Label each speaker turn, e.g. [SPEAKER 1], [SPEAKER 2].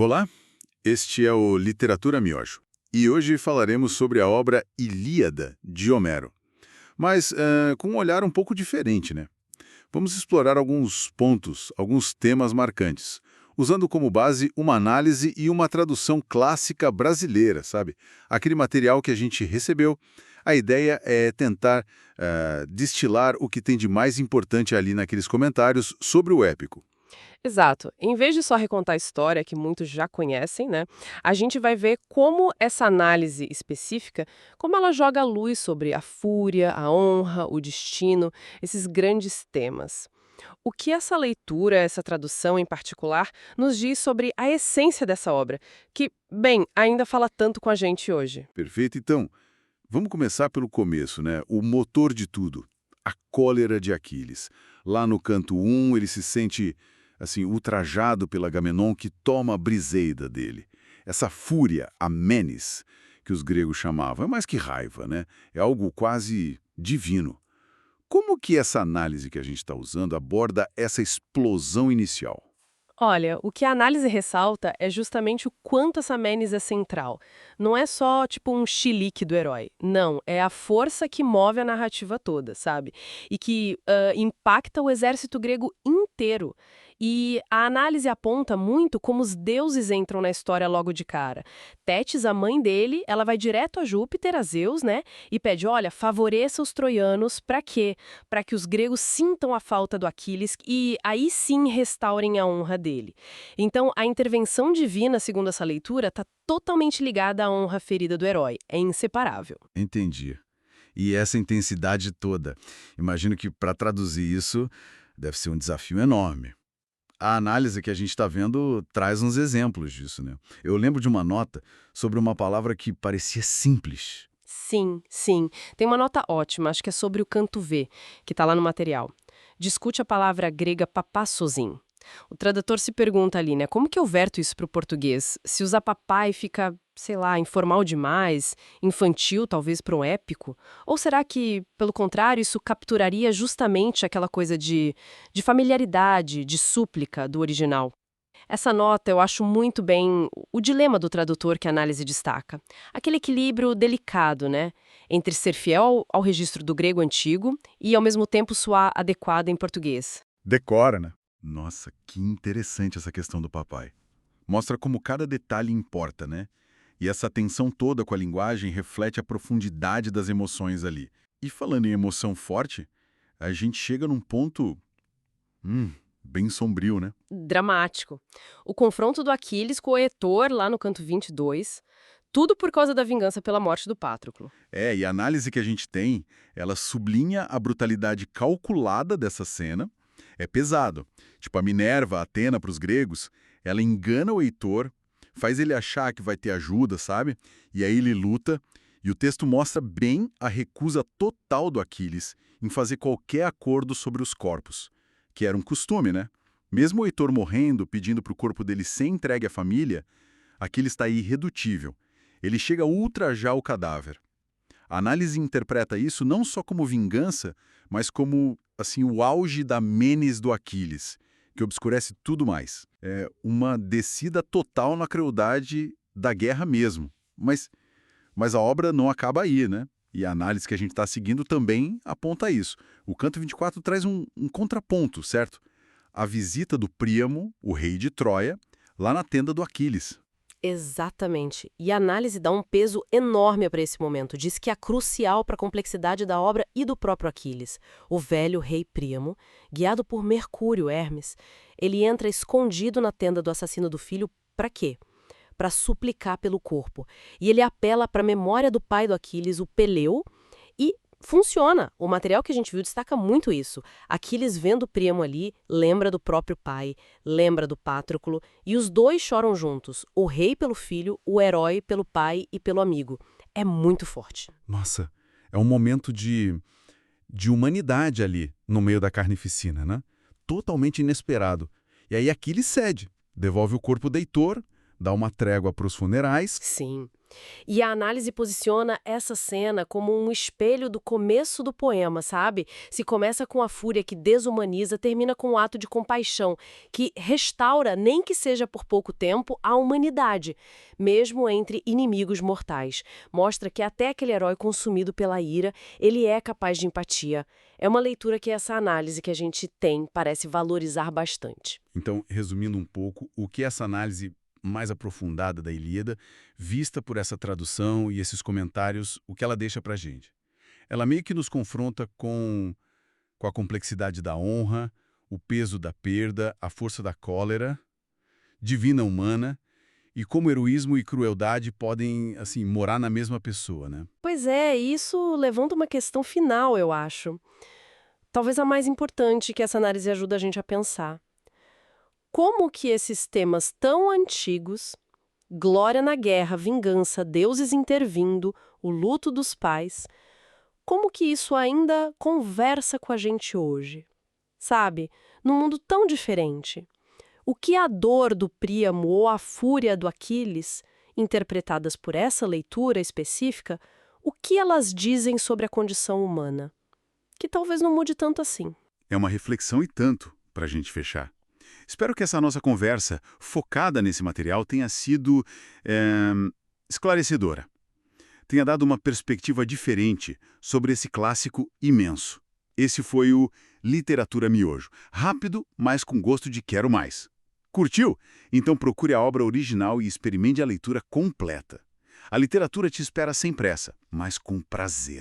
[SPEAKER 1] Olá, este é o Literatura Miojo. E hoje falaremos sobre a obra Ilíada, de Homero. Mas com um olhar um pouco diferente, né? Vamos explorar alguns pontos, alguns temas marcantes, usando como base uma análise e uma tradução clássica brasileira, sabe? Aquele material que a gente recebeu. A ideia é tentar destilar o que tem de mais importante ali naqueles comentários sobre o épico.
[SPEAKER 2] Exato. Em vez de só recontar a história, que muitos já conhecem, né? A gente vai ver como essa análise específica, como ela joga luz sobre a fúria, a honra, o destino, esses grandes temas. O que essa leitura, essa tradução em particular, nos diz sobre a essência dessa obra, que, bem, ainda fala tanto com a gente hoje.
[SPEAKER 1] Perfeito? Então, vamos começar pelo começo, né? O motor de tudo, a cólera de Aquiles. Lá no canto 1, ele se sente, assim, ultrajado pela Agamenon que toma a briseida dele. Essa fúria, a menis, que os gregos chamavam, é mais que raiva, né? É algo quase divino. Como que essa análise que a gente está usando aborda essa explosão inicial?
[SPEAKER 2] Olha, o que a análise ressalta é justamente o quanto essa Menes é central. Não é só, tipo, um chilique do herói. Não, é a força que move a narrativa toda, sabe? E que impacta o exército grego inteiro. E a análise aponta muito como os deuses entram na história logo de cara. Tétis, a mãe dele, ela vai direto a Júpiter, a Zeus, né? E pede, olha, favoreça os troianos, pra quê? Para que os gregos sintam a falta do Aquiles e aí sim restaurem a honra dele. Então, a intervenção divina, segundo essa leitura, está totalmente ligada à honra ferida do herói. É inseparável.
[SPEAKER 1] Entendi. E essa intensidade toda, imagino que para traduzir isso deve ser um desafio enorme. A análise que a gente está vendo traz uns exemplos disso, né? Eu lembro de uma nota sobre uma palavra que parecia simples.
[SPEAKER 2] Sim, sim. Tem uma nota ótima, acho que é sobre o canto V, que está lá no material. Discute a palavra grega papassozin. O tradutor se pergunta ali, né, como que eu verto isso para o português? Se usar papai fica, sei lá, informal demais, infantil talvez para um épico? Ou será que, pelo contrário, isso capturaria justamente aquela coisa de familiaridade, de súplica do original? Essa nota eu acho muito bem o dilema do tradutor que a análise destaca. Aquele equilíbrio delicado, né? Entre ser fiel ao registro do grego antigo e, ao mesmo tempo, soar adequado em português.
[SPEAKER 1] Decora, né? Nossa, que interessante essa questão do papai. Mostra como cada detalhe importa, né? E essa tensão toda com a linguagem reflete a profundidade das emoções ali. E falando em emoção forte, a gente chega num ponto, bem sombrio, né?
[SPEAKER 2] Dramático. O confronto do Aquiles com o Hetor lá no canto 22, tudo por causa da vingança pela morte do Patroclo.
[SPEAKER 1] É, e a análise que a gente tem, ela sublinha a brutalidade calculada dessa cena. É pesado. Tipo, a Minerva, a Atena para os gregos, ela engana o Heitor, faz ele achar que vai ter ajuda, sabe? E aí ele luta, e o texto mostra bem a recusa total do Aquiles em fazer qualquer acordo sobre os corpos, que era um costume, né? Mesmo o Heitor morrendo, pedindo para o corpo dele ser entregue à família, Aquiles está irredutível. Ele chega a ultrajar o cadáver. A análise interpreta isso não só como vingança, mas como assim o auge da menes do Aquiles, que obscurece tudo mais. É uma descida total na crueldade da guerra mesmo. Mas a obra não acaba aí, né? E a análise que a gente está seguindo também aponta isso. O canto 24 traz um contraponto, certo? A visita do Príamo, o rei de Troia, lá na tenda do Aquiles.
[SPEAKER 2] Exatamente. E a análise dá um peso enorme para esse momento. Diz que é crucial para a complexidade da obra e do próprio Aquiles. O velho rei Príamo, guiado por Mercúrio Hermes, ele entra escondido na tenda do assassino do filho para quê? Para suplicar pelo corpo. E ele apela para a memória do pai do Aquiles, o Peleu, e funciona. O material que a gente viu destaca muito isso. Aquiles vendo o Príamo ali, lembra do próprio pai, lembra do Patroclo, e os dois choram juntos, o rei pelo filho, o herói pelo pai e pelo amigo. É muito forte.
[SPEAKER 1] Nossa, é um momento de humanidade ali, no meio da carnificina, né? Totalmente inesperado. E aí Aquiles cede, devolve o corpo do Heitor, dá uma trégua para os funerais.
[SPEAKER 2] Sim. E a análise posiciona essa cena como um espelho do começo do poema, sabe? Se começa com a fúria que desumaniza, termina com um ato de compaixão, que restaura, nem que seja por pouco tempo, a humanidade, mesmo entre inimigos mortais. Mostra que até aquele herói consumido pela ira, ele é capaz de empatia. É uma leitura que essa análise que a gente tem parece valorizar bastante.
[SPEAKER 3] Então, resumindo um pouco, o que essa análise mais aprofundada da Ilíada, vista por essa tradução e esses comentários, o que ela deixa pra gente? Ela meio que nos confronta com a complexidade da honra, o peso da perda, a força da cólera, divina humana, e como heroísmo e crueldade podem, assim, morar na mesma pessoa, né?
[SPEAKER 2] Pois é, isso levanta uma questão final, eu acho. Talvez a mais importante que essa análise ajuda a gente a pensar. Como que esses temas tão antigos, glória na guerra, vingança, deuses intervindo, o luto dos pais, como que isso ainda conversa com a gente hoje? Sabe? Num mundo tão diferente. O que a dor do Príamo ou a fúria do Aquiles, interpretadas por essa leitura específica, o que elas dizem sobre a condição humana? Que talvez não mude tanto assim.
[SPEAKER 1] É uma reflexão e tanto para a gente fechar. Espero que essa nossa conversa, focada nesse material, tenha sido esclarecedora. Tenha dado uma perspectiva diferente sobre esse clássico imenso. Esse foi o Literatura Miojo. Rápido, mas com gosto de quero mais. Curtiu? Então procure a obra original e experimente a leitura completa. A literatura te espera sem pressa, mas com prazer.